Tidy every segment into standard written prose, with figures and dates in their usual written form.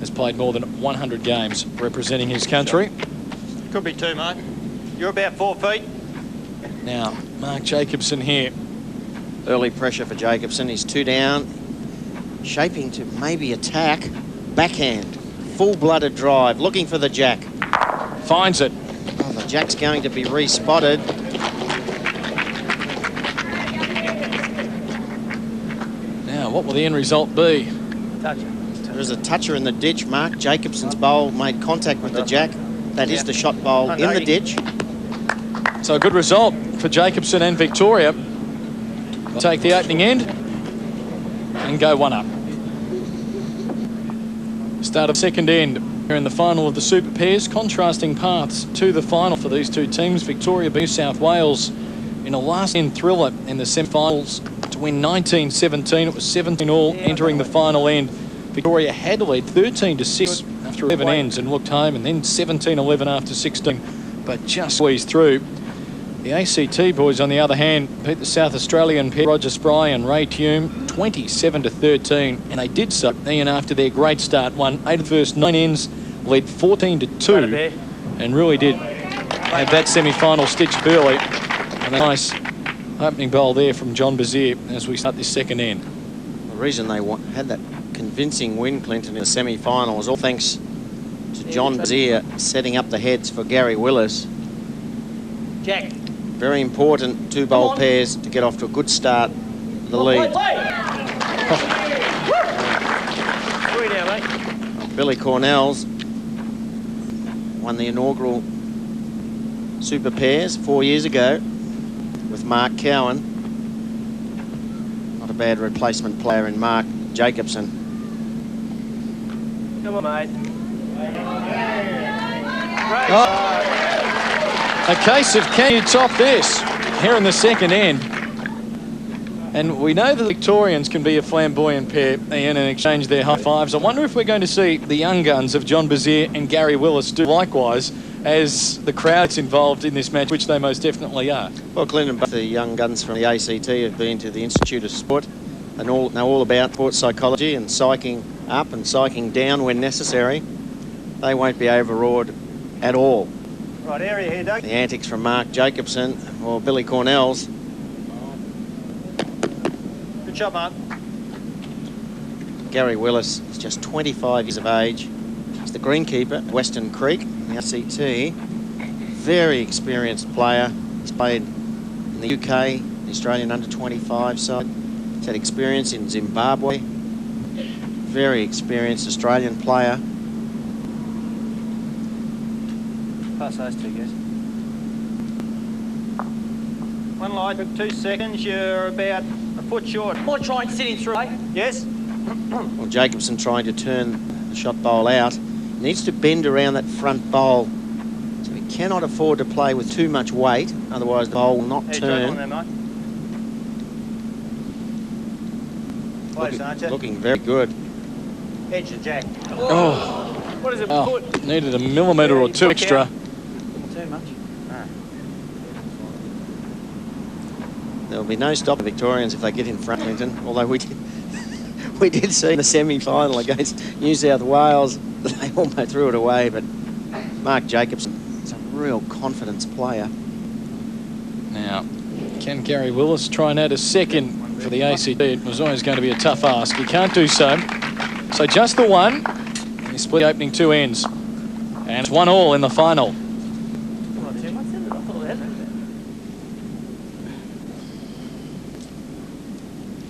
has played more than 100 games representing his country. Could be 2, mate. You're about 4 feet. Now, Mark Jacobsen here. Early pressure for Jacobsen. He's 2 down. Shaping to maybe attack. Backhand. Full-blooded drive. Looking for the jack. Finds it. Oh, the jack's going to be respotted. Now, what will the end result be? Toucher. There is a toucher in the ditch. Mark Jacobsen's bowl made contact with the jack. That is the shot bowl in the ditch. So a good result for Jacobsen and Victoria. They'll take the opening end and go 1 up. Start of second end here in the final of the Super Pairs. Contrasting paths to the final for these two teams. Victoria beat New South Wales in a last-end thriller in the semi-finals to win 19-17. It was 17-all entering the final end. Victoria had to lead 13-6 after 11 ends and looked home, and then 17-11 after 16, but just squeezed through. The ACT boys, on the other hand, beat the South Australian pair, Roger Spry and Ray Tume, 27-13, and they did so. Ian, after their great start, won 8 of the first 9 ends, led 14-2, and really did have that semi-final stitched early. And a nice opening bowl there from John Bezear as we start this second end. The reason they had that convincing win, Clinton, in the semi-final was all thanks to John Bezear setting up the heads for Gary Willis. Jack. Very important 2 bowl pairs to get off to a good start. The lead. Billy Cornehls won the inaugural Super Pairs 4 years ago with Mark Cowan. Not a bad replacement player in Mark Jacobsen. Come on, mate. A case of can you top this here in the second end. And we know the Victorians can be a flamboyant pair, Ian, and exchange their high fives. I wonder if we're going to see the young guns of John Bezear and Gary Willis do likewise as the crowd's involved in this match, which they most definitely are. Well, Clinton, both the young guns from the ACT have been to the Institute of Sport and know all about sports psychology and psyching up and psyching down when necessary. They won't be overawed at all. Right area here, Doug. The antics from Mark Jacobsen or Billy Cornehls. Good shot, Mark. Gary Willis is just 25 years of age. He's the greenkeeper at Western Creek in the ACT. Very experienced player. He's played in the UK, the Australian under-25 side. He's had experience in Zimbabwe. Very experienced Australian player. Pass those 2 guys. 1 line, took 2 seconds. You're about a foot short. Might try and sit him through, eh? Yes. Well, Jacobsen trying to turn the shot bowl out. He needs to bend around that front bowl. So he cannot afford to play with too much weight, otherwise the bowl will not turn. Looking very good. Edge the jack. Oh. What is it? Needed a millimetre or 2 extra. Too much. There will be no stop for Victorians if they get in front, Clinton. Although we did see in the semi-final against New South Wales, they almost threw it away. But Mark Jacobsen is a real confidence player. Now, can Gary Willis try and add a second for the ACT? It was always going to be a tough ask. He can't do so. So just the one. He split the opening 2 ends. And it's 1-all in the final.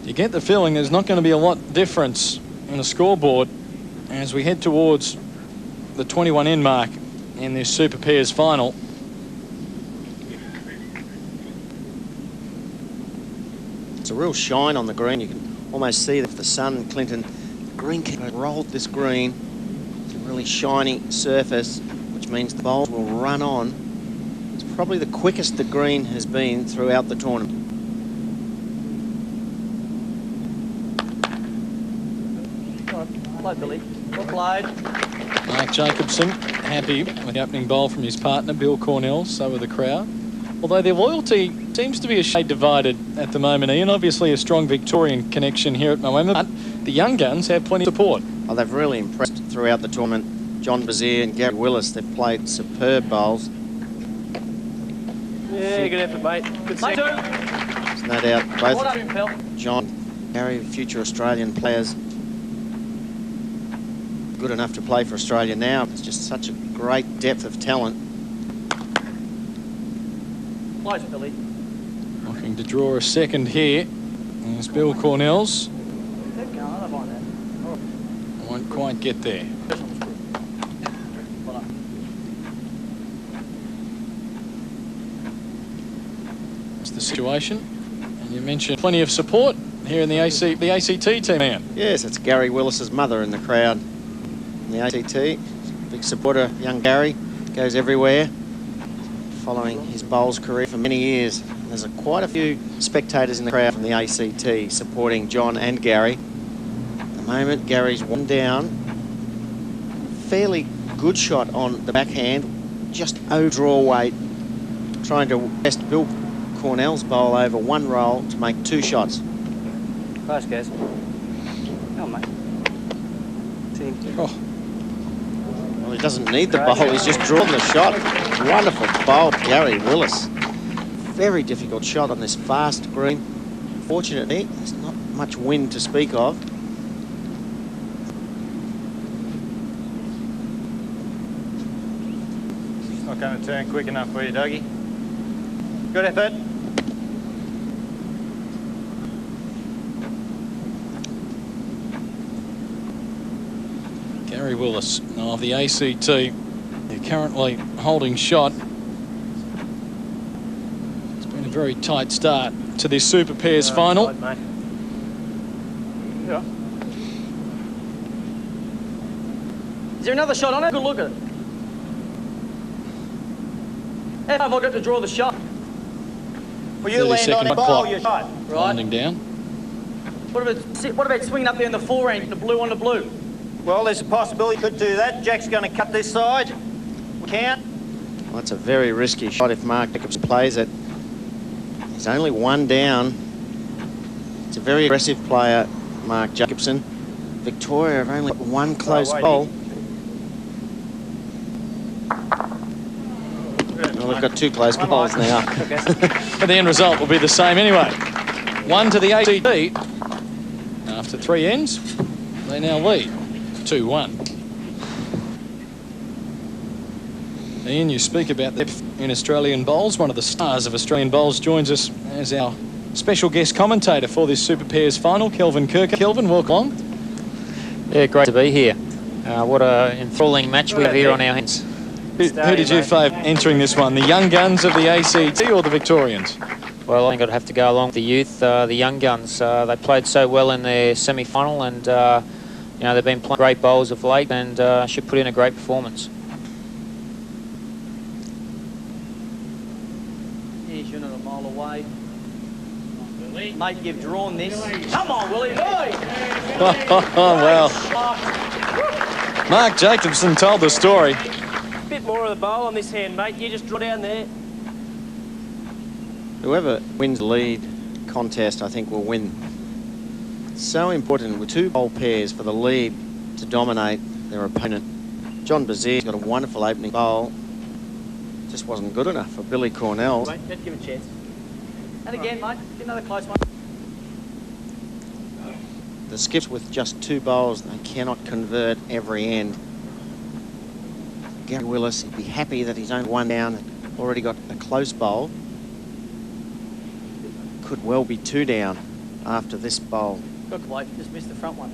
You get the feeling there's not going to be a lot difference in the scoreboard as we head towards the 21 end mark in this Super Pairs final. It's a real shine on the green. You can almost see that if the sun, Clinton, the greenkeeper rolled this green. It's a really shiny surface, which means the bowls will run on. It's probably the quickest the green has been throughout the tournament. Well played, Billy. Well played. Mark Jacobsen happy with the opening bowl from his partner, Bill Cornehls, so are the crowd. Although their loyalty seems to be a shade divided at the moment, Ian. Obviously a strong Victorian connection here at Moama, but the young guns have plenty of support. Oh, they've really impressed throughout the tournament. John Bezear and Gary Willis, they've played superb bowls. Yeah, good effort, mate. Good set. There's no doubt both John and Gary, future Australian players, good enough to play for Australia now. It's just such a great depth of talent. Close, Billy. Looking to draw a second here. There's Bill Cornehls. Won't quite get there. That's the situation. And you mentioned plenty of support here in the ACT team, man. Yes, it's Gary Willis's mother in the crowd. In the ACT, big supporter, young Gary, goes everywhere, following his bowls career for many years. There's quite a few spectators in the crowd from the ACT supporting John and Gary. At the moment, Gary's one down. Fairly good shot on the backhand, just overdraw weight, trying to best Bill Cornehls' bowl over one roll to make 2 shots. Close, guys. Oh, mate. Oh. Well, he doesn't need the bowl, he's just drawn the shot. Wonderful bowl, Gary Willis. Very difficult shot on this fast green. Fortunately, there's not much wind to speak of. It's not going to turn quick enough for you, Dougie. Good effort. Gary Willis of the ACT. They're currently holding shot. It's been a very tight start to this Super Pairs final. Tight, yeah. Is there another shot on it? Good look at it. How have I got to draw the shot? Well, you land on it, bowl your shot, right? Landing down. What about swinging up there in the forehand, the blue on the blue? Well, there's a possibility you could do that. Jack's going to cut this side. We can. Well, that's a very risky shot if Mark Jacobsen plays it. He's only one down. It's a very aggressive player, Mark Jacobsen. Victoria have only got one close bowl. Well, they've got 2 close bowls now. But the end result will be the same anyway. 1 to the ACT. After 3 ends, they now lead 2-1. Ian, you speak about depth in Australian bowls. One of the stars of Australian bowls joins us as our special guest commentator for this Super Pairs final, Kelvin Kirker. Kelvin, welcome along. Yeah, great to be here. What an enthralling match we have here on our hands. Who did you favour entering this one, the young guns of the ACT or the Victorians? Well, I think I'd have to go along with the youth, the young guns. They played so well in their semi-final, and you know, they've been playing great bowls of late, and should put in a great performance. Here's you're not a mile away. Mate, you've drawn this. Come on, Willie. Oh, well. Mark Jacobsen told the story. Bit more of the bowl on this hand, mate. You just draw down there. Whoever wins the lead contest, I think, will win. It's so important with 2 bowl pairs for the lead to dominate their opponent. John Bezear's got a wonderful opening bowl. Just wasn't good enough for Billy Cornehls. Mate, let's give him a chance. And again, mate, get another close one. The skips with just 2 bowls, they cannot convert every end. Gary Willis, he'd be happy that he's only 1 down and already got a close bowl. Could well be 2 down after this bowl. Good play, just missed the front one.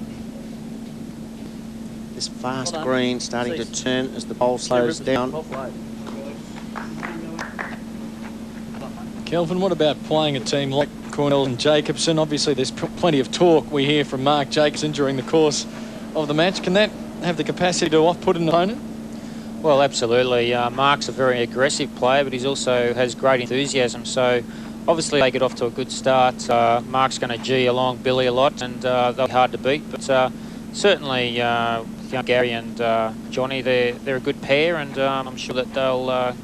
This fast green starting to turn as the bowl slows down. Kelvin, what about playing a team like Cornehls and Jacobsen? Obviously, there's plenty of talk we hear from Mark Jacobsen during the course of the match. Can that have the capacity to off-put an opponent? Well, absolutely. Mark's a very aggressive player, but he also has great enthusiasm. So obviously they get off to a good start. Mark's going to G along Billy a lot, and they'll be hard to beat. But certainly, young Gary and Johnny, they're a good pair, and I'm sure that they'll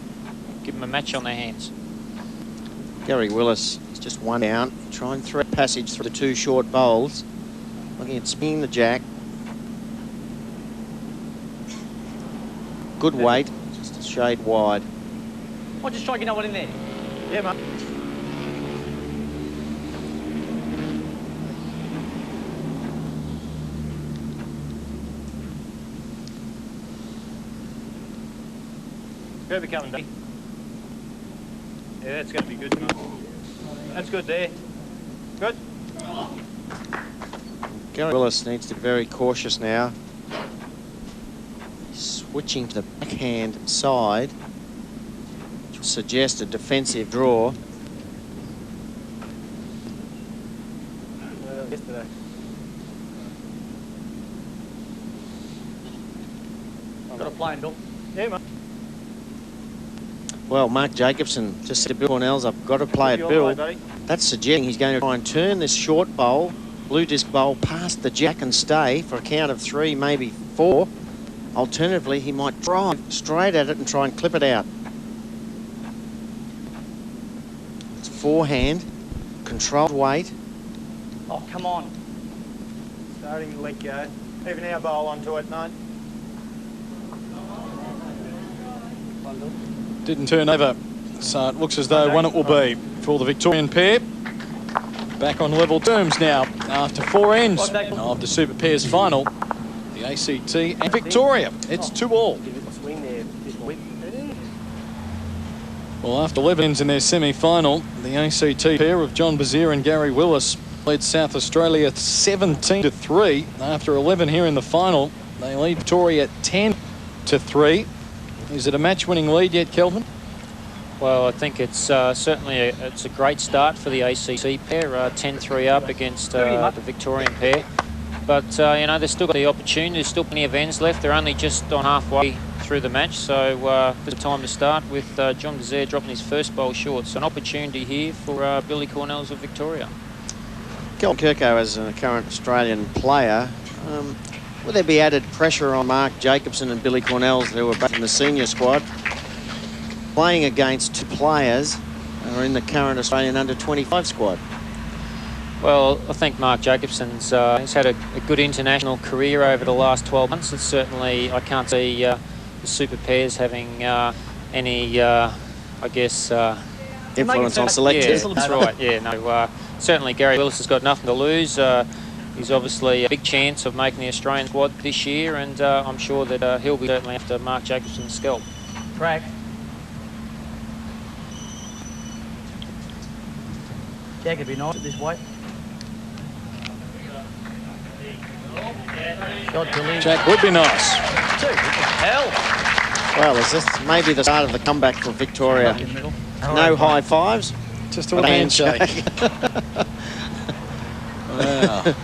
give them a match on their hands. Gary Willis is just 1 down. Try and thread passage through the 2 short bowls. Looking at spinning the jack. Good weight, just a shade wide. I'll just try to get one in there. Yeah, mate. Where are we coming, Dave? Yeah, that's going to be good. That's good there. Good. Gary Willis needs to be very cautious now. Switching to the backhand side, which will suggest a defensive draw. Yesterday. Got a plane, Bill. Yeah, mate. Well, Mark Jacobsen just said to Bill Cornehls, I've got to play it, Bill. That's suggesting he's going to try and turn this short bowl, blue disc bowl, past the jack and stay for a count of 3, maybe 4. Alternatively, he might drive straight at it and try and clip it out. It's forehand, controlled weight. Oh, come on. Starting to let go. Even our bowl onto it, mate. Didn't turn over, so it looks as though one it will be for the Victorian pair. Back on level terms now after 4 ends of the Super Pairs final. The ACT and Victoria. It's 2-all. Well, after 11 ends in their semi-final, the ACT pair of John Bezear and Gary Willis led South Australia 17-3. After 11 here in the final, they lead Victoria 10-3. Is it a match-winning lead yet, Kelvin? Well, I think it's certainly a great start for the ACT pair, 10-3 up against the Victorian pair. But, you know, they've still got the opportunity. There's still plenty of ends left. They're only just on halfway through the match. So it's time to start with John Bezear dropping his first bowl short. So an opportunity here for Billy Cornehls of Victoria. Kelvin Kirko, as a current Australian player, will there be added pressure on Mark Jacobsen and Billy Cornehls, who are back in the senior squad, playing against 2 players who are in the current Australian under-25 squad? Well, I think Mark Jacobsen's he's had a good international career over the last 12 months. It's certainly, I can't see the Super Pairs having any, I guess... influence on selection. Yeah, that's right, yeah. No, certainly Gary Willis has got nothing to lose. He's obviously a big chance of making the Australian squad this year, and I'm sure that he'll be certainly after Mark Jacobsen's scalp. Track. Jack would be nice at this weight. Shot to lead. Jack would be nice. Hell. Well, is this maybe the start of the comeback for Victoria? No high fives. Just a handshake. Wow.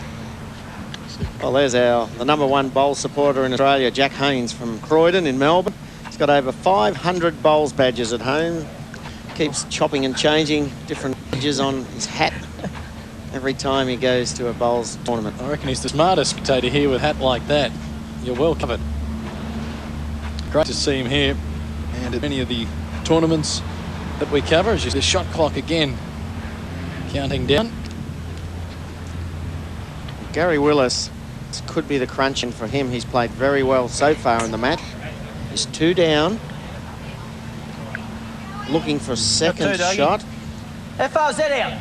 Well, there's the #1 bowl supporter in Australia, Jack Haynes from Croydon in Melbourne. He's got over 500 bowls badges at home. Keeps chopping and changing different badges on his hat every time he goes to a bowls tournament. I reckon he's the smartest spectator here with a hat like that. You're well covered. Great to see him here and at many of the tournaments that we cover. As you see the shot clock again counting down. Gary Willis, this could be the crunch in for him. He's played very well so far in the match. He's 2 down. Looking for a second shot. How far is that out?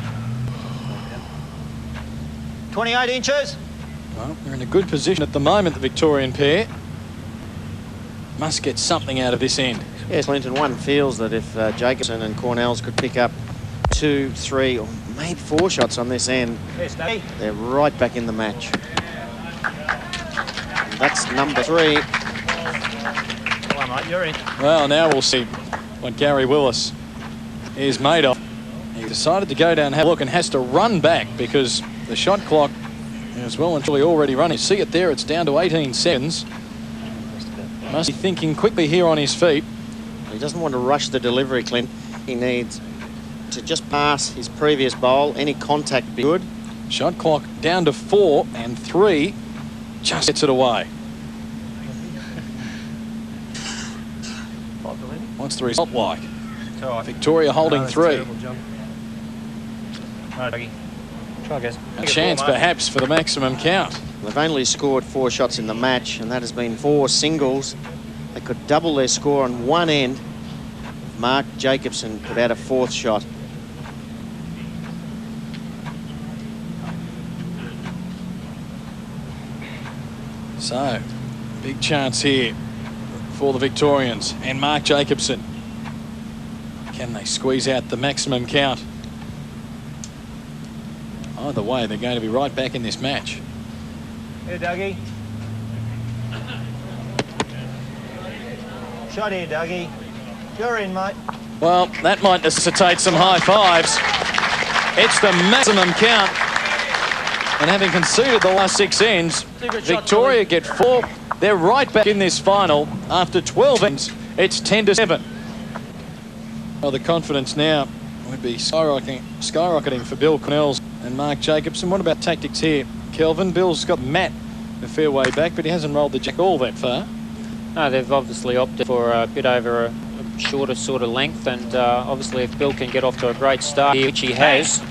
28 inches. Well, we're in a good position at the moment, the Victorian pair. Must get something out of this end. Yes, Clinton, one feels that if Jacobsen and Cornehls could pick up 2, 3, or maybe 4 shots on this end, they're right back in the match. And that's #3. Come on, mate, you're in. Well, now we'll see what Gary Willis is made of. He decided to go down and have a look and has to run back because the shot clock is well and truly already running. See it there, it's down to 18 seconds. Must be thinking quickly here on his feet. He doesn't want to rush the delivery, Clint. He needs to just pass his previous bowl. Any contact would be good. Shot clock down to 4 and 3. Just gets it away. What's the result like? Victoria holding 3. A chance perhaps for the maximum count. They've only scored 4 shots in the match, and that has been 4 singles They could double their score on one end. Mark Jacobsen could add a fourth shot. So, big chance here for the Victorians and Mark Jacobsen. Can they squeeze out the maximum count? Either way, they're going to be right back in this match. Here, Dougie. Shot here, Dougie. You're in, mate. Well, that might necessitate some high fives. It's the maximum count. And having conceded the last 6 ends, Victoria get 4. They're right back in this final. After 12 ends, it's 10-7. Well, the confidence now would be skyrocketing for Bill Cornehls and Mark Jacobsen. What about tactics here, Kelvin? Bill's got Matt a fair way back, but he hasn't rolled the jack all that far. No, they've obviously opted for a bit over a shorter sort of length, and obviously if Bill can get off to a great start here, which he has,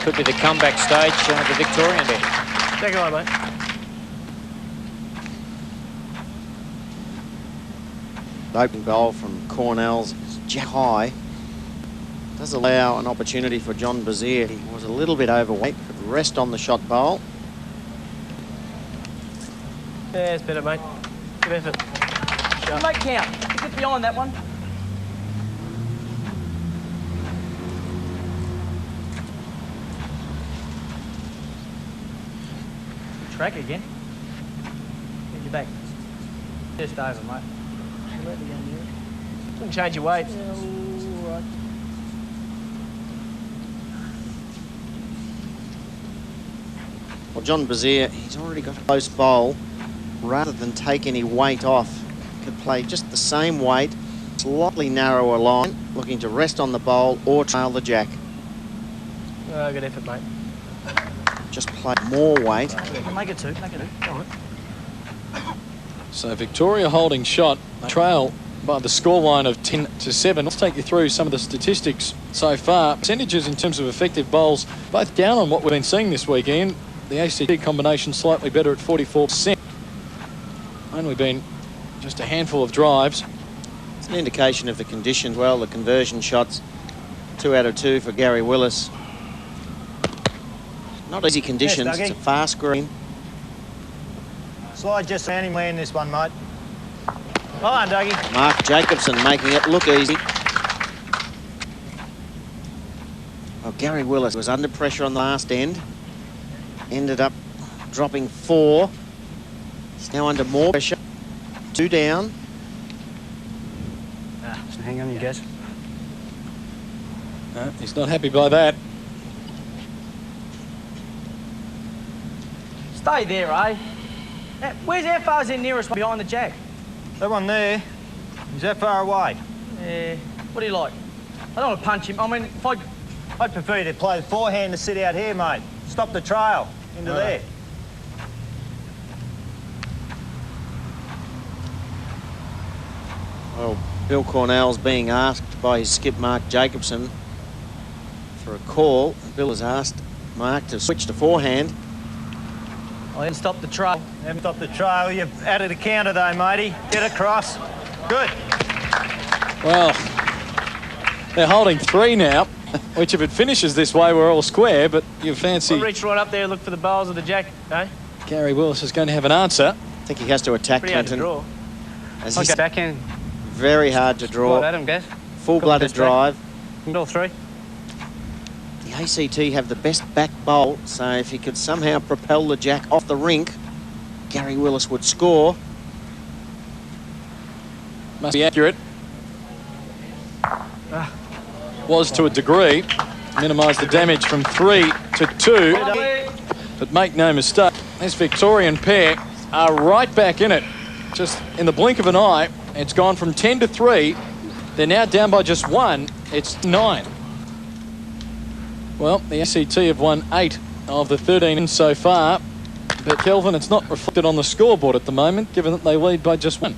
could be the comeback stage of the Victorian there. Take it on, mate. The open goal from Cornehls is jack high. Does allow an opportunity for John Bezear. He was a little bit overweight, could rest on the shot bowl. Yeah, it's better, mate. Good effort. Make count. Get behind that one. Track again. Get your back. Just over, mate. Don't change your weight. Yeah, all right. Well, John Bezear, he's already got a close bowl. Rather than take any weight off, could play just the same weight, slightly narrower line, looking to rest on the bowl or trail the jack. Good effort, mate. Just play more weight. Make it 2. Make it 2. Go on. So Victoria holding shot, trail by the scoreline of 10-7. Let's take you through some of the statistics so far. Percentages in terms of effective bowls, both down on what we've been seeing this weekend. The ACT combination slightly better at 44%. Only been just a handful of drives. It's an indication of the conditions. Well, the conversion shots, 2 out of 2 for Gary Willis. Not easy conditions. Yes, it's a fast green. Slide just around him in this one, mate. Well on, Dougie. Mark Jacobsen making it look easy. Well, Gary Willis was under pressure on the last end. Ended up dropping 4. He's now under more pressure. 2 down. Just hang on, you guys. No, he's not happy by that. Stay there, eh? Where's how far's the nearest one behind the jack? That one there. Is that far away? Yeah. What do you like? I don't want to punch him. I mean, if I'd prefer you to play the forehand to sit out here, mate. Stop the trail into there. Well, Bill Cornell's being asked by his skip Mark Jacobsen for a call. Bill has asked Mark to switch to forehand. I didn't stop the trail. Haven't stopped the trail. You've added a counter though, matey. Get across. Good. Well, they're holding 3 now, which if it finishes this way, we're all square, but you fancy... I'll reach right up there and look for the bowls of the jack, eh? Gary Willis is going to have an answer. I think he has to attack Pretty hard to Clinton. draw. As Okay, he's backhand. very hard to draw. Adam, guys. Full-blooded drive. All 3. The ACT have the best back bowl, so if he could somehow propel the jack off the rink, Gary Willis would score. Must be accurate. Was to a degree. Minimise the damage from 3 to 2. But make no mistake, this Victorian pair are right back in it. Just in the blink of an eye, it's gone from 10 to 3. They're now down by just 1. It's 9. Well, the ACT have won 8 of the 13 so far. But Kelvin, it's not reflected on the scoreboard at the moment, given that they lead by just 1.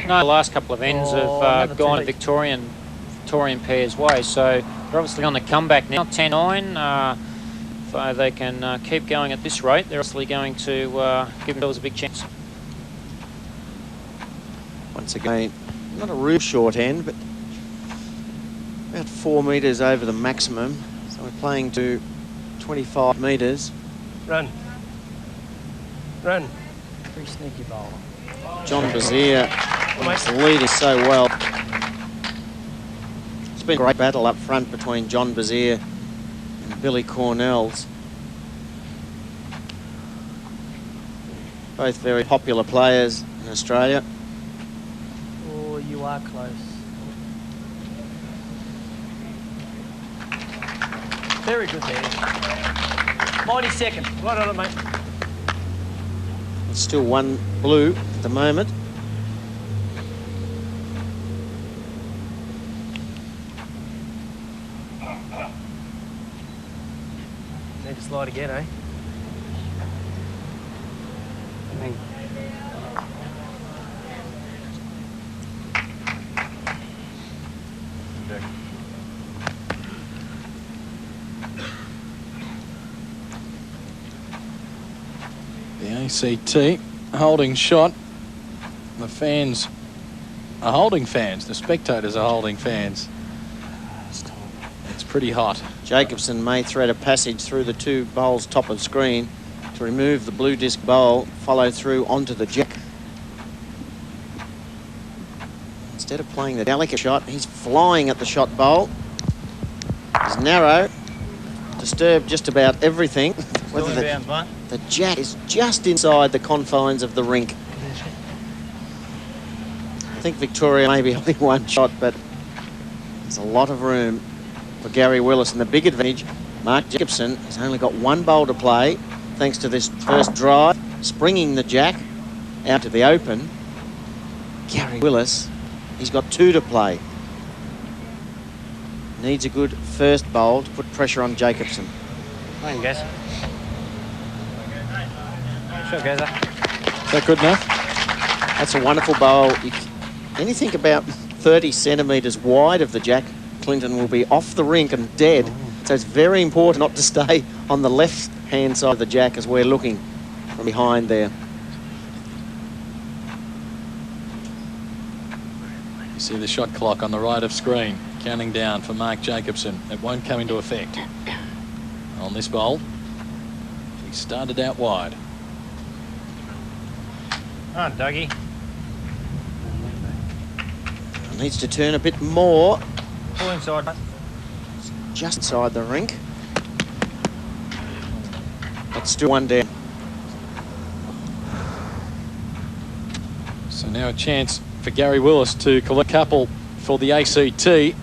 No, the last couple of ends have gone Victorian pairs' way, so they're obviously on the comeback now. 10-9. If they can keep going at this rate, they're obviously going to give themselves a big chance. Once again, not a real short end, but about 4 metres over the maximum. So we're playing to 25 metres. Run. Run. Pretty sneaky bowler. John Bezear is leading so well. It's been a great battle up front between John Bezear and Billy Cornehls. Both very popular players in Australia. Oh, you are close. Very good there. 90 seconds. Right on it, mate. It's still one blue at the moment. Need to slide again, eh? The ACT holding shot. The fans are holding fans. The spectators are holding fans. It's pretty hot. Jacobsen may thread a passage through the two bowls top of screen to remove the blue disc bowl, follow through onto the jack. Instead of playing the delicate shot, he's flying at the shot bowl. He's narrow, disturbed just about everything. Whether the jack is just inside the confines of the rink. I think Victoria may be holding one shot, but there's a lot of room for Gary Willis. And the big advantage, Mark Jacobsen has only got one bowl to play, thanks to this first drive, springing the jack out to the open. Gary Willis, he's got two to play. Needs a good first bowl to put pressure on Jacobsen. Fine, guys. Sure, guys. Is that good enough? That's a wonderful bowl. Anything about 30 centimetres wide of the jack, Clinton, will be off the rink and dead. So it's very important not to stay on the left-hand side of the jack as we're looking from behind there. You see the shot clock on the right of screen, counting down for Mark Jacobsen. It won't come into effect on this bowl. He started out wide. Oh, Dougie. Needs to turn a bit more. Pull inside. Just inside the rink. But still one down. So now a chance for Gary Willis to collect a couple for the ACT.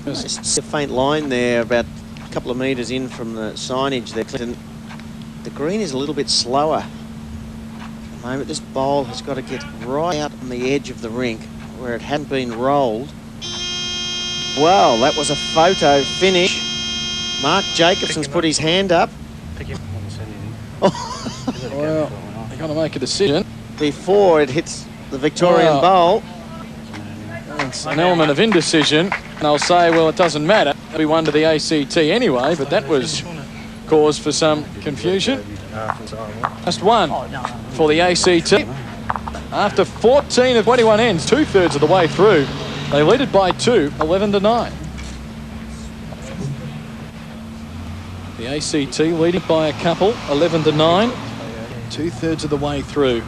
Just a faint line there, about a couple of metres in from the signage there, Clinton. The green is a little bit slower. At the moment, this bowl has got to get right out on the edge of the rink where it hadn't been rolled. Well, that was a photo finish. Mark Jacobsen's put his hand up. Well, they're going to make a decision Before it hits the Victorian bowl. It's an element of indecision. And I'll say, well, it doesn't matter. We won to the ACT anyway, but that was cause for some confusion. Just one for the ACT. After 14 of 21 ends, 2/3 of the way through, they lead it by 2, 11-9. The ACT leading by a couple, 11-9, 2/3 of the way through.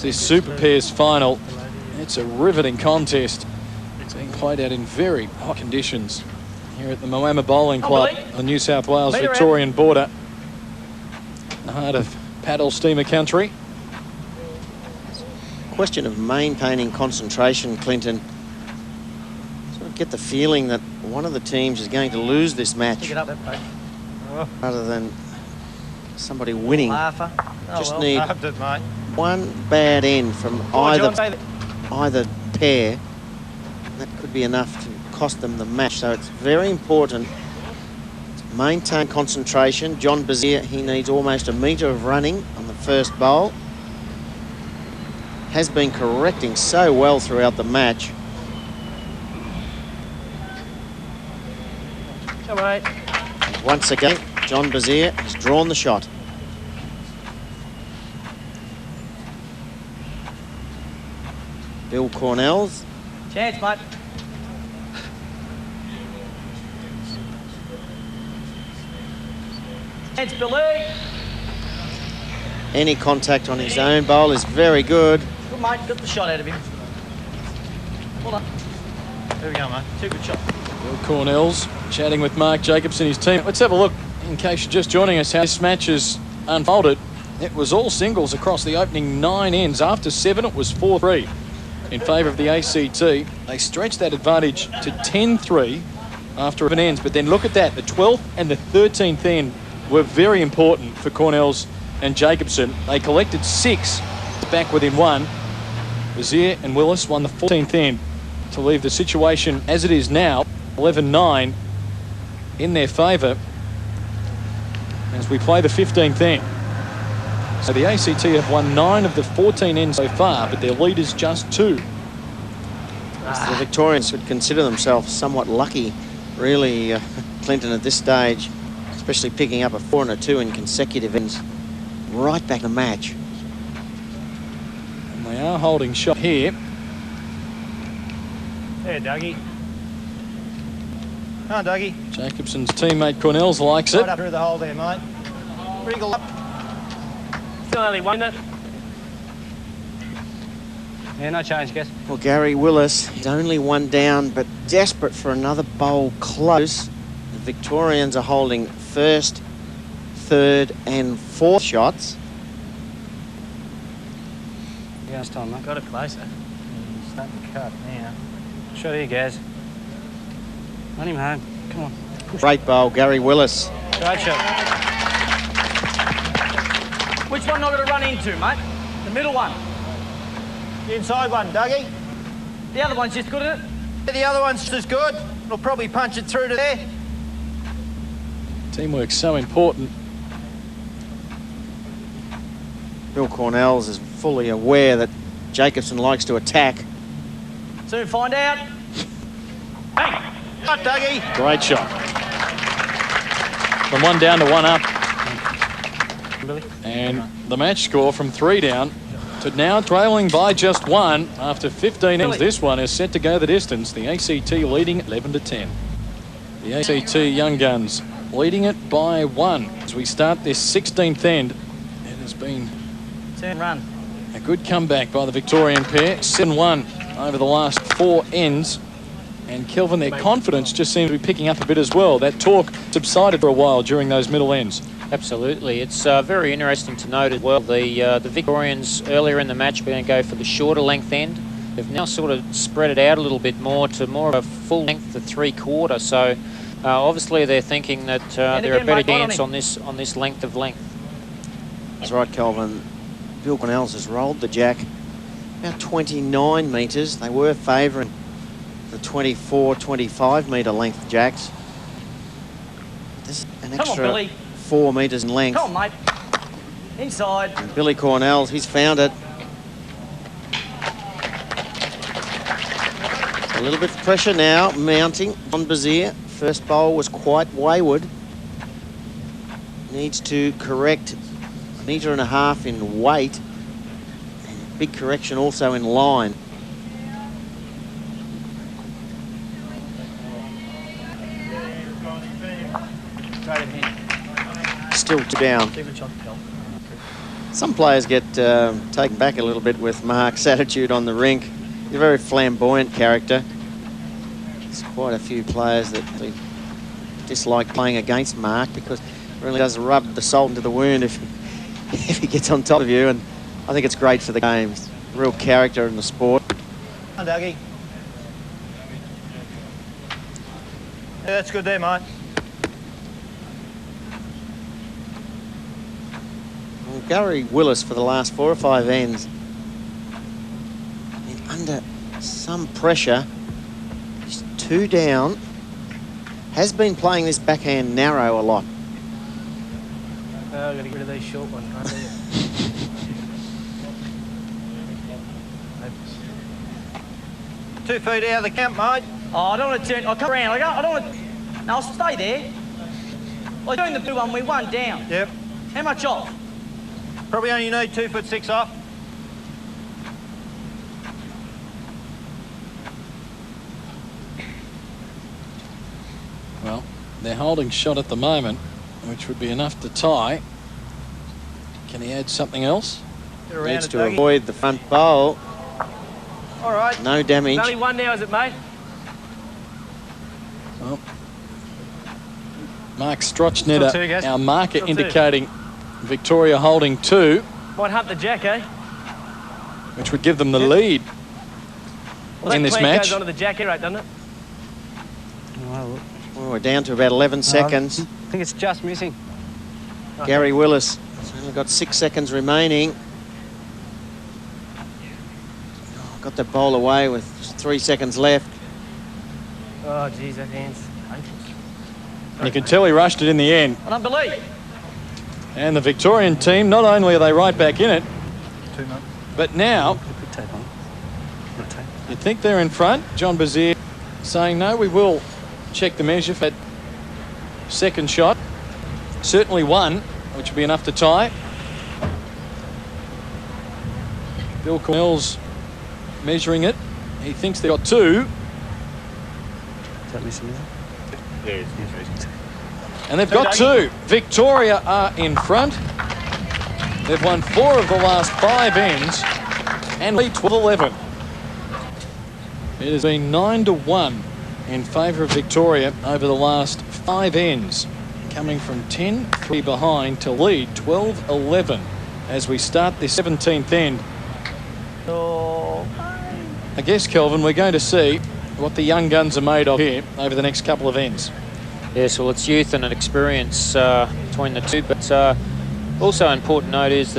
This Super Pairs final, it's a riveting contest. It's being played out in very hot conditions here at the Moama Bowling Club on the New South Wales Victorian border, in the heart of paddle steamer country. Question of maintaining concentration, Clinton. Sort of get the feeling that one of the teams is going to lose this match rather than somebody winning. Just need one bad end from either pair. That could be enough to cost them the match. So it's very important to maintain concentration. John Bezear, he needs almost a metre of running on the first bowl. Has been correcting so well throughout the match. Come on, mate. Once again, John Bezear has drawn the shot. Bill Cornehls. Chance, mate. Chance, Billy. Any contact on his own bowl is very good. Good, mate. Got the shot out of him. Well done. There we go, mate. Two good shots. Bill Cornehls chatting with Mark Jacobsen, his team. Let's have a look, in case you're just joining us, how this match has unfolded. It was all singles across the opening 9 ends. After 7, it was 4-3 in favour of the ACT. They stretched that advantage to 10-3 after 11 ends. But then look at that. The 12th and the 13th end were very important for Cornehls and Jacobsen. They collected 6 back within 1. Bezear and Willis won the 14th end to leave the situation as it is now, 11-9 in their favour as we play the 15th end. So the ACT have won 9 of the 14 ends so far, but their lead is just 2. The Victorians would consider themselves somewhat lucky, really, Clinton, at this stage, especially picking up a 4 and a 2 in consecutive ends, right back in the match. And they are holding shot here. There, Dougie. Come on, Dougie. Jacobsen's teammate Cornehls likes it. Right up through the hole there, mate. Wriggle up. Still only 1 minute. Yeah, no change, guess. Well, Gary Willis is only 1 down, but desperate for another bowl close. The Victorians are holding 1st, 3rd and 4th shots. Yeah, it's time, mate. Got it closer. He's starting to cut now. Shot here, Gaz. Run him home. Come on. Push. Great bowl, Gary Willis. Great shot. Which one not going to run into, mate? The middle one. The inside one, Dougie. The other one's just good, isn't it? The other one's just as good. It'll probably punch it through to there. Teamwork's so important. Bill Cornehls is fully aware that Jacobsen likes to attack. Soon find out. Bang! Shot, Dougie. Great shot. From 1 down to 1 up. And the match score from 3 down to now trailing by just 1 after 15 ends. This one is set to go the distance. The ACT leading 11-10. The ACT Young Guns leading it by 1 as we start this 16th end. It has been Turn run. a good comeback by the Victorian pair. 7-1 over the last 4 ends. And Kelvin, their confidence just seems to be picking up a bit as well. That talk subsided for a while during those middle ends. Absolutely. It's very interesting to note as well. The Victorians earlier in the match were going to go for the shorter length end. They've now sort of spread it out a little bit more to more of a full length to 3/4. So obviously they're thinking that they're a better chance on this length of length. That's right, Kelvin. Bill Cornehls has rolled the jack about 29 metres. They were favouring the 24, 25 metre length jacks. This is an extra Come on, Billy. 4 metres in length. Come on, mate. Inside. And Billy Cornehls, he's found it. A little bit of pressure now mounting on Bezear. First bowl was quite wayward. Needs to correct 1.5 metres in weight. And big correction also in line. Still down. Some players get taken back a little bit with Mark's attitude on the rink. He's a very flamboyant character. There's quite a few players that dislike playing against Mark because it really does rub the salt into the wound if he gets on top of you, and I think it's great for the game. It's a real character in the sport. Come on, Dougie. Yeah, that's good there, mate. Well, Gary Willis for the last 4 or 5 ends been under some pressure. He's 2 down. Has been playing this backhand narrow a lot. I've got to get rid of these short ones, can't I? 2 feet out of the camp, mate. Oh, I don't want to turn. I'll come around. I don't want to. No, I'll stay there. Well, doing the blue one, we 1 down. Yep. How much off? Probably only need 2'6" off. their holding shot at the moment, which would be enough to tie. Can he add something else? Needs to avoid the front bowl. All right. No damage. It's only one now, is it, mate? Well, Mark Strochnetta, our marker, indicating Victoria holding 2. Might hunt the jack, eh? Which would give them the lead in this match. Goes onto the jack here, doesn't it? Well, we're down to about 11 seconds. I think it's just missing. Gary Willis has only got 6 seconds remaining. Got the bowl away with 3 seconds left. Oh, geez, that hand's dangerous. You can tell he rushed it in the end. I don't believe. And the Victorian team, not only are they right back in it, but now you think they're in front. John Bezear saying, no, we will check the measure for that second shot. Certainly one, which would be enough to tie. Bill Cornehls measuring it. He thinks they've got 2. And they've got 2. Victoria are in front. They've won 4 of the last 5 ends and lead 12-11. It has been 9-1 in favour of Victoria over the last 5 ends, coming from 10-3 behind to lead 12-11 as we start this 17th end. I guess, Kelvin, we're going to see what the young guns are made of here over the next couple of ends. Yes, well, it's youth and experience between the two, but also important note is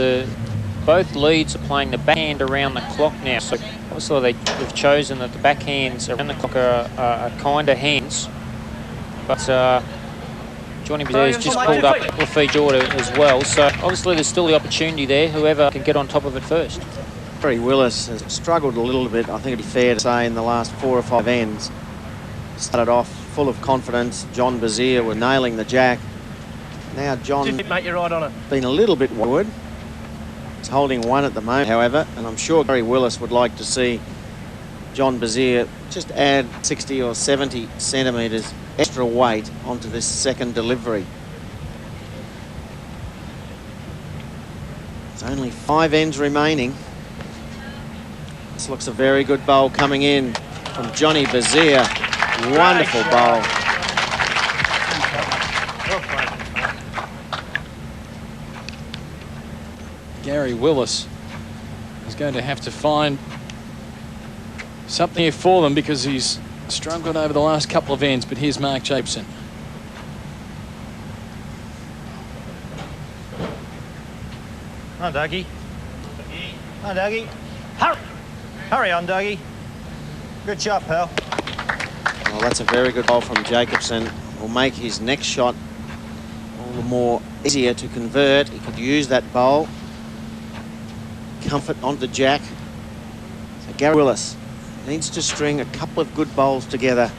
both leads are playing the backhand around the clock now. So obviously they've chosen that the backhands around the clock are kinder hands, but Johnny Bezear has just pulled up a feet order as well. So obviously there's still the opportunity there, whoever can get on top of it first. Gary Willis has struggled a little bit, I think it'd be fair to say, in the last 4 or 5 ends. Started off full of confidence. John Bezear were nailing the jack. Now John Mate, you're right on it. Been a little bit forward. He's holding 1 at the moment, however, and I'm sure Gary Willis would like to see John Bezear just add 60 or 70 centimetres extra weight onto this second delivery. There's only 5 ends remaining. This looks a very good bowl coming in from Johnny Bezear. Wonderful bowl. Gary Willis is going to have to find something here for them because he's struggled over the last couple of ends. But here's Mark Jacobsen. On, Dougie. On, Dougie. Hurry! Hurry on, Dougie. Good shot, pal. Well, that's a very good bowl from Jacobsen. Will make his next shot all the more easier to convert. He could use that bowl. Comfort onto the jack. So Gary Willis needs to string a couple of good bowls together.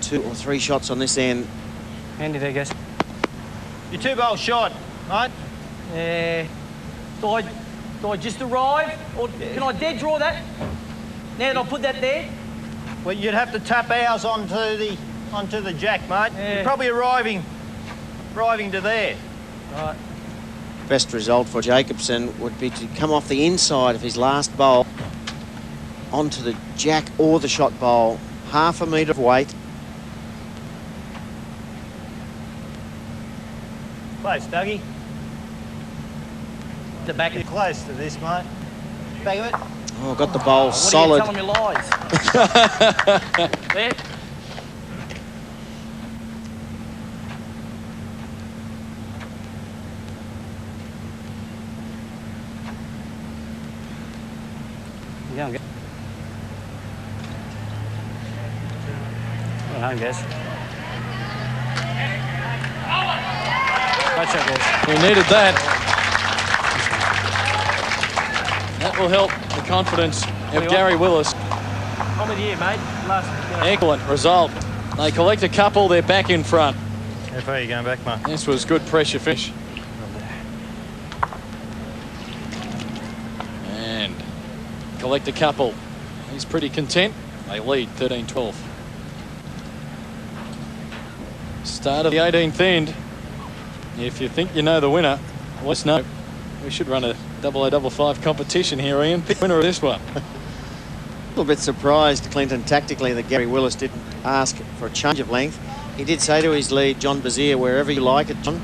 2 or 3 shots on this end. Handy there, guys. You're 2 bowls short, mate. Yeah. Do I just arrive? Or can I dead draw that? Now that I put that there? Well, you'd have to tap ours onto the jack, mate. Yeah. You're probably arriving to there. Right. Best result for Jacobsen would be to come off the inside of his last bowl onto the jack or the shot bowl. 1/2 metre of weight. Close, Dougie. The back You're of close to this, mate. Back of it. Oh, got the bowl solid. What are you telling me lies? There. Go on, guys. Gotcha, guys. We needed that. That will help the confidence of Gary Willis. I'm with you, mate. Excellent result. They collect a couple, they're back in front. How far are you going back, mate? This was good pressure fish. And collect a couple. He's pretty content. They lead 13-12. Start of the 18th end. If you think you know the winner, let us know. We should run a 0055 competition here, Ian. Pick the winner of this one. A little bit surprised, Clinton, tactically, that Gary Willis didn't ask for a change of length. He did say to his lead, John Bezear, wherever you like it, John.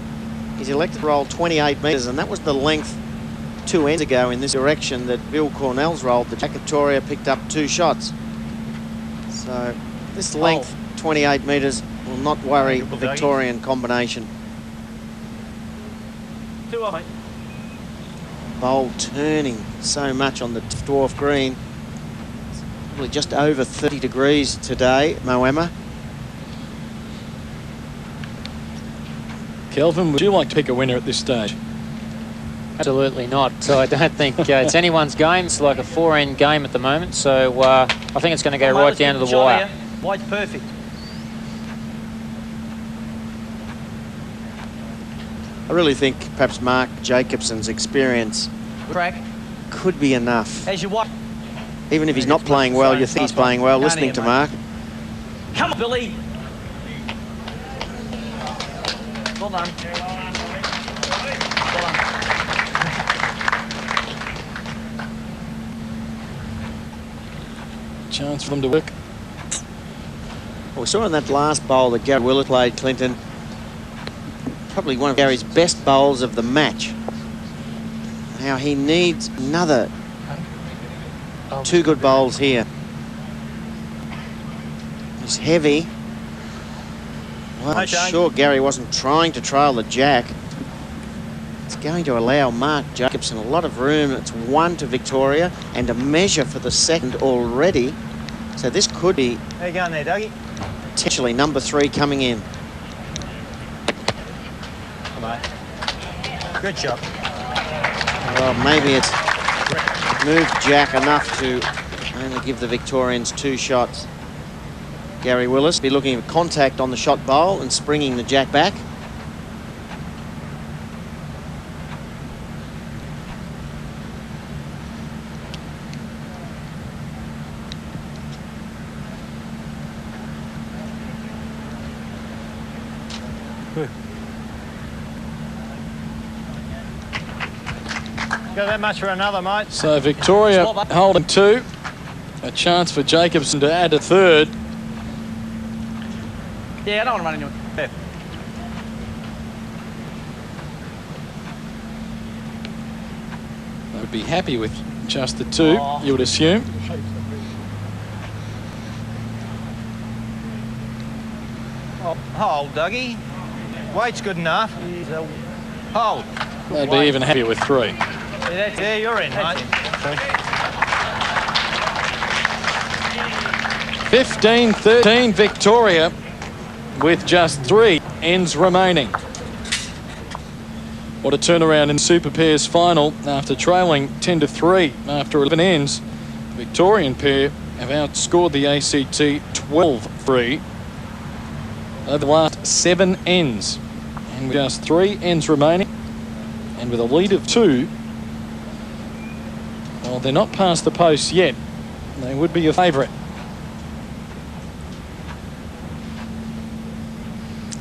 He's elected to roll 28 metres, and that was the length 2 ends ago in this direction that Bill Cornehls rolled. The Jack Victoria picked up 2 shots. So this length, 28 metres, will not worry the Victorian combination. 2 off, mate. Bowl turning so much on the dwarf green. It's probably just over 30 degrees today, Moama. Kelvin, would you like to pick a winner at this stage? Absolutely not. So I don't think it's anyone's game. It's like a 4-end game at the moment. So I think it's going to go right down to the wire. White's perfect. I really think perhaps Mark Jacobsen's experience could be enough. As you watch. Even if he's not playing well, you think he's playing well, listening to Mark. Come on, Billy. Well done. Chance for them to work. Well, we saw in that last bowl that Gary Willis played, Clinton, probably one of Gary's best bowls of the match. How he needs another 2 good bowls here. It's heavy. Well, I'm sure Gary wasn't trying to trail the jack. It's going to allow Mark Jacobsen a lot of room. It's 1 to Victoria and a measure for the second already. So this could be How you going there, Dougie? potentially number 3 coming in. Come on. Good shot. Well, maybe it's moved Jack enough to only give the Victorians 2 shots. Gary Willis be looking for contact on the shot bowl and springing the jack back. Go that much for another, mate. So Victoria holding 2. A chance for Jacobsen to add a 3rd. Yeah, I don't want to run into it. They would be happy with just the 2, you would assume. Hold, Dougie. Weight's good enough. Hold. They'd be even happier with 3. Yeah, you're in, mate. 15-13 Victoria with just 3 ends remaining. What a turnaround in the Super Pairs final after trailing 10-3 after 11 ends. The Victorian pair have outscored the ACT 12-3 over the last 7 ends. And with just 3 ends remaining and with a lead of 2, well, they're not past the post yet. They would be a favourite.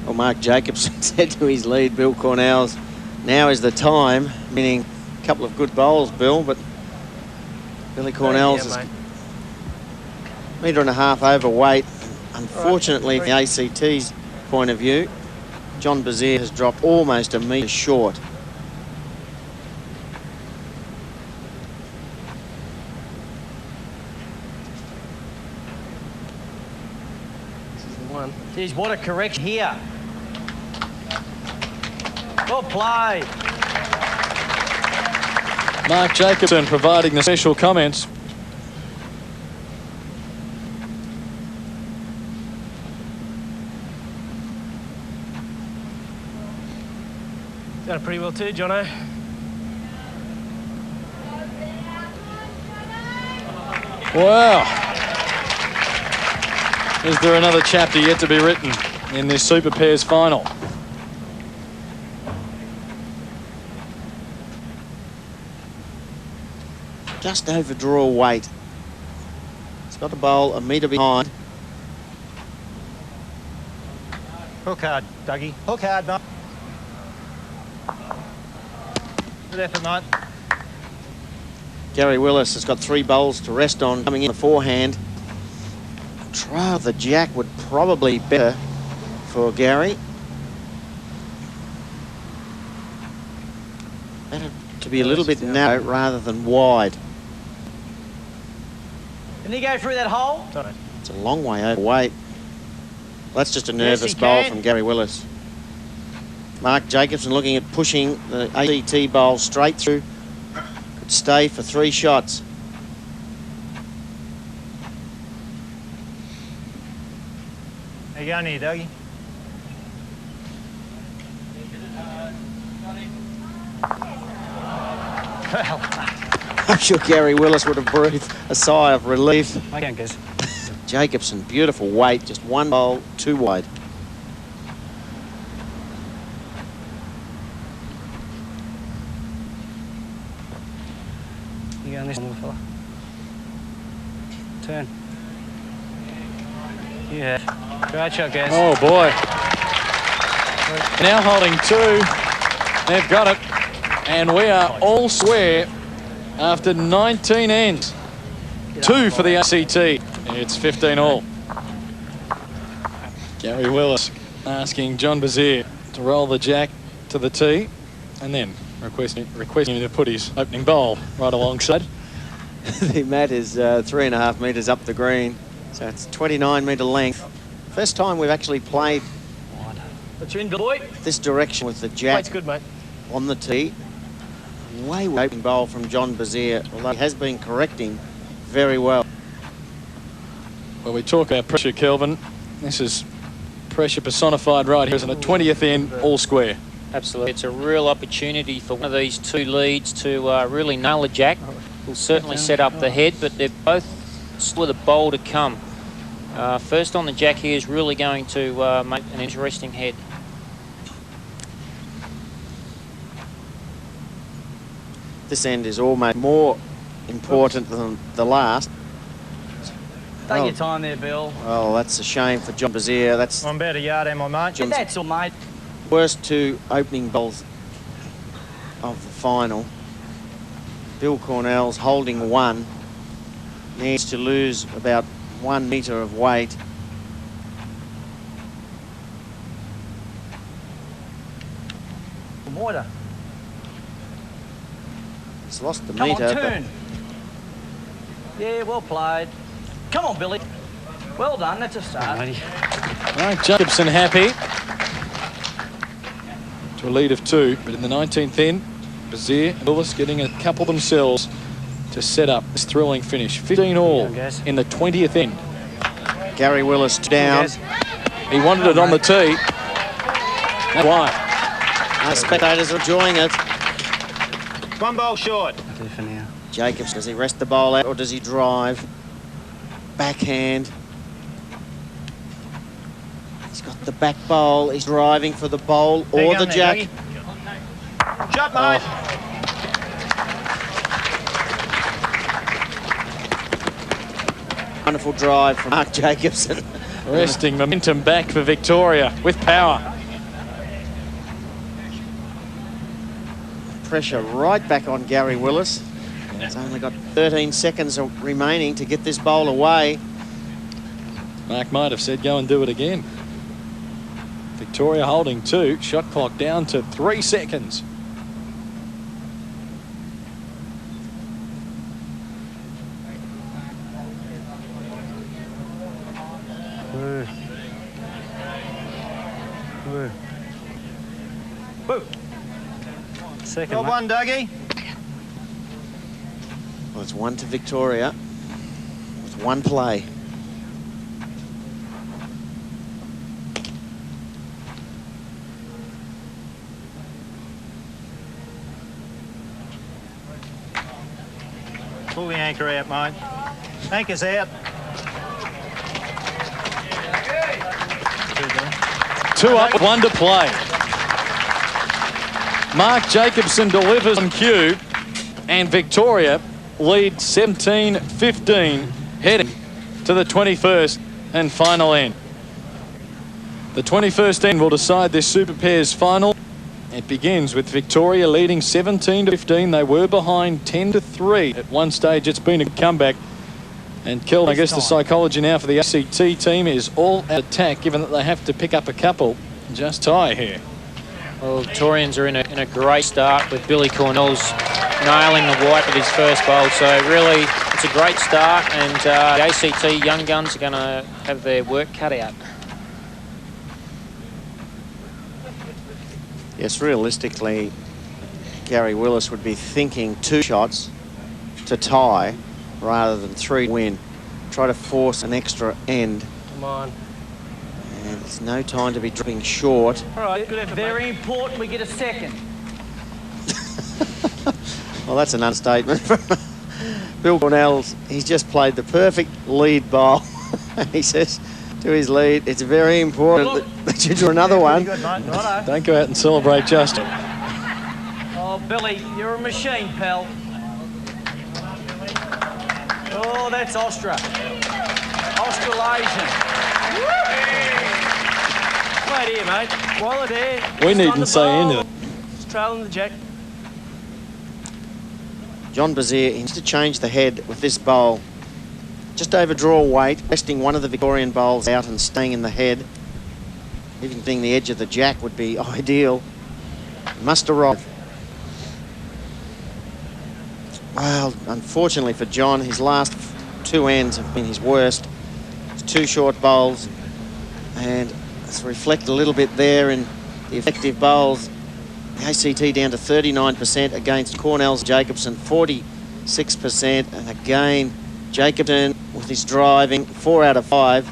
Well, Mark Jacobsen said to his lead, Bill Cornehls, now is the time, meaning a couple of good bowls, Bill, but Billy Cornehls is 1.5 metres overweight. Unfortunately, from the ACT's point of view, John Bezear has dropped almost a metre short. Geez, what a correction here. Well played. Mark Jacobsen providing the special comments. Done it pretty well too, Jono. Wow. Is there another chapter yet to be written in this Super Pairs final? Just over draw weight. It's got to bowl a metre behind. Hook hard, Dougie. Hook hard, mate. Good effort, mate. Gary Willis has got 3 bowls to rest on coming in the forehand. Trial the jack would probably be better for Gary. Better to be a little bit narrow rather than wide. Can you go through that hole? It's a long way overweight. That's just a nervous bowl from Gary Willis. Mark Jacobsen looking at pushing the ACT bowl straight through. Could stay for 3 shots. How you going here, Dougie? Well, I'm sure Gary Willis would have breathed a sigh of relief. I can't guess. Jacobsen, beautiful weight, just 1 bowl too wide. You go on this little fella. Turn. Yeah. Great shot, guys. Oh, boy. Now holding 2. They've got it. And we are all square after 19 ends. 2 for the ACT. It's 15 all. Gary Willis asking John Bezear to roll the jack to the tee and then requesting him to put his opening bowl right alongside. The mat is 3.5 metres up the green, so it's 29 metre length. First time we've actually played What's your in, boy? this direction with the jack Weight's good, mate. on the tee. Way opening bowl from John Bezear, although he has been correcting very well. Well, we talk about pressure, Kelvin. This is pressure personified right here, isn't it? 20th in, all square. Absolutely. It's a real opportunity for one of these 2 leads to really nail a jack. Will certainly set up the head, but they're both with a bowl to come. First on the jack here is really going to make an interesting head. This end is almost more important than the last. Take your time there, Bill. Oh, that's a shame for John Bezear. That's I'm about a yard, am I, mate? John's That's all, mate. worst 2 opening bowls of the final. Bill Cornehls holding 1. Needs to lose about 1 metre of weight. Water. He's lost the Come metre. on, turn. Yeah, well played. Come on, Billy. Well done, that's a start. Right, Jacobsen happy to a lead of 2, but in the 19th in, Bezear and Willis getting a couple themselves to set up this thrilling finish. 15 all in the 20th in. Gary Willis down. He wanted it on the tee. That's why. Our spectators are enjoying it. 1 bowl short. For now. Jacobs, does he rest the bowl out or does he drive? Backhand. He's got the back bowl. He's driving for the bowl or the jack. Shot, mate. Wonderful drive from Mark Jacobsen. Resting momentum back for Victoria with power. Pressure right back on Gary Willis. He's only got 13 seconds remaining to get this bowl away. Mark might have said go and do it again. Victoria holding 2. Shot clock down to 3 seconds. Woo. Woo. Woo. Second, Well, mate. 1, Dougie. Well, it's 1 to Victoria with 1 play. Pull the anchor out, mate. Anchor's out. 2 up, 1 to play. Mark Jacobsen delivers on cue, and Victoria lead 17-15, heading to the 21st and final end. The 21st end will decide this Super Pairs final. It begins with Victoria leading 17-15. They were behind 10-3 at one stage. It's been a comeback. And Kel, I guess the psychology now for the ACT team is all out attack, given that they have to pick up a couple. Just tie here. Well, Victorians are in a great start with Billy Cornehls nailing the white with his first bowl. So really, it's a great start, and the ACT young guns are going to have their work cut out. Yes, realistically, Gary Willis would be thinking 2 shots to tie rather than 3 to win. Try to force an extra end. Come on. And it's no time to be dropping short. All right, very important we get a second. Well, that's an understatement. Bill Cornehls, he's just played the perfect lead bowl. He says to his lead, it's very important that you draw another one. Don't go out and celebrate, Justin. Oh, Billy, you're a machine, pal. Oh, that's Australasian. Right here, mate. While there. We needn't say anything. Just trailing the jack. John Bezear needs to change the head with this bowl. Just overdraw weight, resting one of the Victorian bowls out and staying in the head. Even being the edge of the jack would be ideal. Must arrive. Well, unfortunately for John, his last 2 ends have been his worst. It's 2 short bowls, and it's reflected a little bit there in the effective bowls. The ACT down to 39% against Cornehls, Jacobsen 46%, and again Jacobsen with his driving 4 out of 5,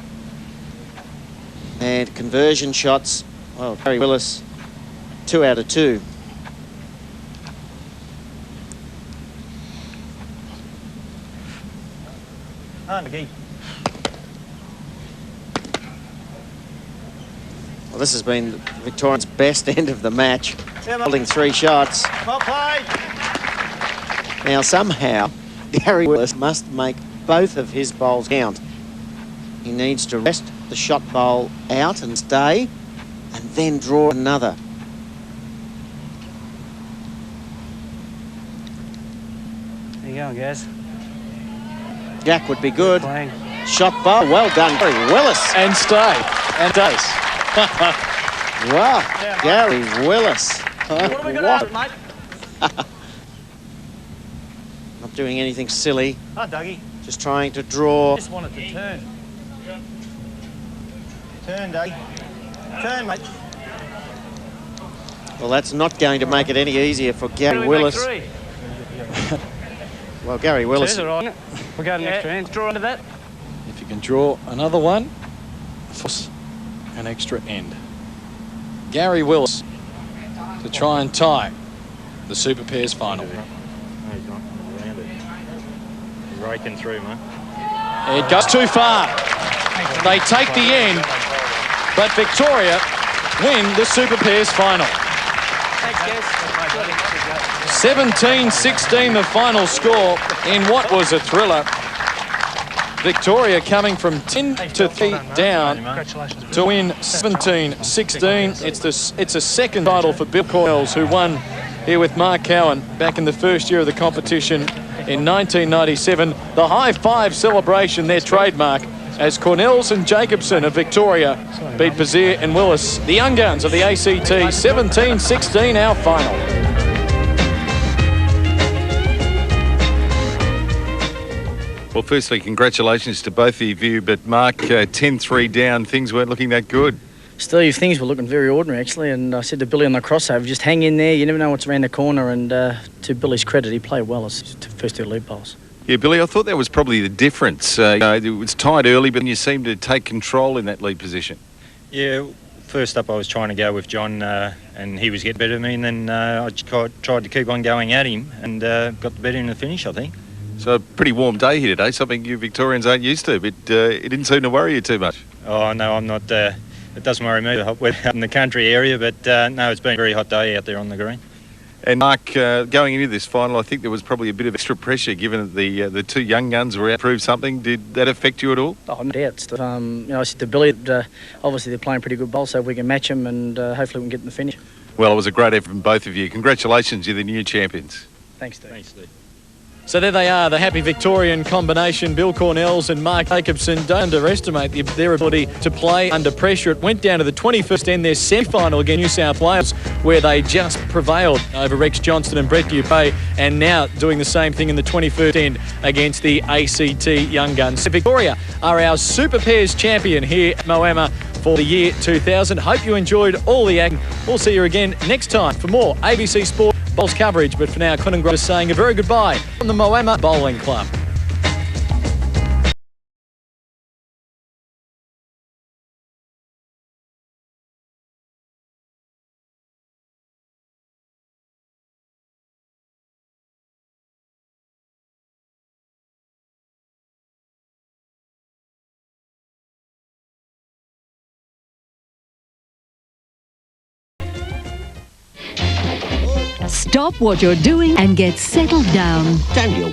and conversion shots, well, Gary Willis 2 out of 2. Well, this has been Victorian's best end of the match, holding 3 shots. Well played. Now, somehow, Gary Willis must make both of his bowls count. He needs to rest the shot bowl out and stay, and then draw another. There you go, guys. Jack would be good. Playing. Shot bowl, well done, Gary Willis. And stay. And does. Wow, Gary Willis. What have we got out, mate? Not doing anything silly, Oh, Dougie. just trying to draw. Just wanted to turn. Turn, Dougie. Turn, mate. Well, that's not going to make it any easier for Gary Willis. Well, Gary Willis. Cheers, all right. We got an extra end. Draw into that. If you can draw another one, force an extra end. Gary Willis to try and tie the Super Pairs final. No, he's not around it. He's raking through, mate. It goes too far. They take the end, but Victoria win the Super Pairs final. Thanks, guys. 17-16 the final score in what was a thriller. Victoria coming from 10-3 down to win 17-16. It's a second title for Bill Cornehls, who won here with Mark Cowan back in the first year of the competition in 1997. The high five celebration, their trademark, as Cornehls and Jacobsen of Victoria beat Bezear and Willis, the young guns of the ACT. 17-16 our final. Well, firstly, congratulations to both of you, but Mark, 10-3 down, things weren't looking that good. Steve, things were looking very ordinary, actually, and I said to Billy on the crossover, just hang in there, you never know what's around the corner, and to Billy's credit, he played well as first 2 lead bowls. Yeah, Billy, I thought that was probably the difference. It was tied early, but you seemed to take control in that lead position. Yeah, first up I was trying to go with John and he was getting better than me, and then I tried to keep on going at him and got the better in the finish, I think. So a pretty warm day here today, something you Victorians aren't used to, but it didn't seem to worry you too much. Oh, no, I'm not. It doesn't worry me. We're out in the country area, but no, it's been a very hot day out there on the green. And Mark, going into this final, I think there was probably a bit of extra pressure given that the two young guns were out to prove something. Did that affect you at all? Oh, no doubt. I said to Billy, obviously they're playing pretty good ball, so if we can match them and hopefully we can get in the finish. Well, it was a great effort from both of you. Congratulations, you're the new champions. Thanks, Steve. Thanks, Steve. So there they are, the happy Victorian combination, Bill Cornehls and Mark Jacobsen. Don't underestimate their ability to play under pressure. It went down to the 21st end, their semi-final against New South Wales, where they just prevailed over Rex Johnston and Brett Dupé, and now doing the same thing in the 21st end against the ACT Young Guns. So Victoria are our Super Pairs champion here at Moama for the year 2000. Hope you enjoyed all the action. We'll see you again next time for more ABC Sport Bowls coverage. But for now, Conn is saying a very goodbye from the Moama Bowling Club. Stop what you're doing and get settled down. Daniel,